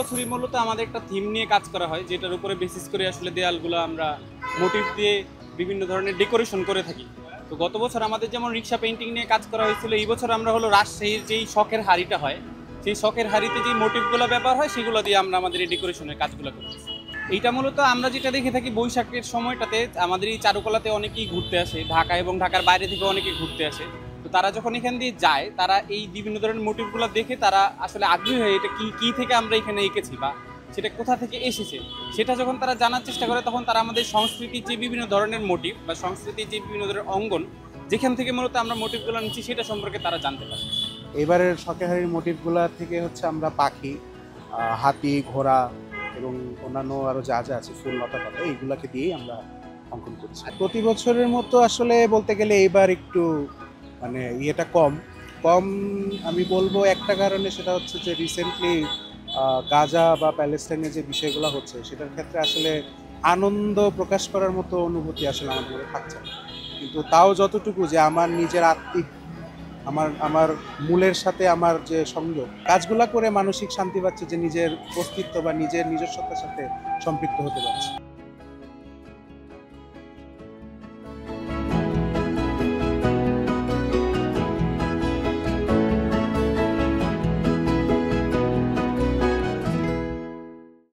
বছরই মূলত আমাদের একটা থিম নিয়ে কাজ করা হয়, যেটার উপরে বেসিস করে আসলে দেয়ালগুলো আমরা মোটিভ দিয়ে বিভিন্ন ধরনের ডেকোরেশন করে থাকি। তো গত বছর আমাদের যেমন রিক্সা পেইন্টিং নিয়ে কাজ করা হয়েছিল, এই বছর আমরা হলো রাজশাহীর যেই শখের হাড়িটা হয়, সেই শখের হাড়িতে যে মোটিভগুলো ব্যবহার হয় সেগুলো দিয়ে আমরা আমাদের এই ডেকোরেশনের কাজগুলো করতেছি। এইটা মূলত আমরা যেটা দেখে থাকি বৈশাখের সময়টাতে আমাদের এই চারুকলাতে অনেকেই ঘুরতে আসে, ঢাকা এবং ঢাকার বাইরে থেকে অনেকেই ঘুরতে আসে। তো তারা যখন এখান দিয়ে যায়, তারা এই বিভিন্ন ধরনের মোটিভগুলো দেখে তারা আসলে আগ্রহী হয় এটা কি কি থেকে আমরা এখানে এঁকেছি বা সেটা কোথা থেকে এসেছে সেটা যখন তারা জানার চেষ্টা করে, তখন তারা আমাদের সংস্কৃতির যে বিভিন্ন ধরনের মোটিভ বা সংস্কৃতির যে বিভিন্ন ধরনের অঙ্গন যেখান থেকে মূলত আমরা মোটিভগুলো নিচ্ছি সেটা সম্পর্কে তারা জানতে পারে। এবারের শখের হাড়ির মোটিভগুলা থেকে হচ্ছে আমরা পাখি, হাতি, ঘোড়া এবং অন্যান্য আরও যা যা আছে ফুল, লতা পাতা, এইগুলাকে দিয়েই আমরা অঙ্কন করছি। প্রতি বছরের মতো আসলে বলতে গেলে এইবার একটু মানে ইয়েটা কম কম আমি বলবো একটা কারণে, সেটা হচ্ছে যে রিসেন্টলি গাজা বা প্যালেস্টাইনে যে বিষয়গুলো হচ্ছে সেটার ক্ষেত্রে আসলে আনন্দ প্রকাশ করার মতো অনুভূতি আসলে আমাদের মধ্যে থাকছে না। কিন্তু তাও যতটুকু যে আমার নিজের আত্মিক, আমার আমার মূলের সাথে আমার যে সংযোগ, কাজগুলা করে মানসিক শান্তি পাচ্ছে, যে নিজের অস্তিত্ব বা নিজের নিজস্বতার সাথে সম্পৃক্ত হতে পারছে।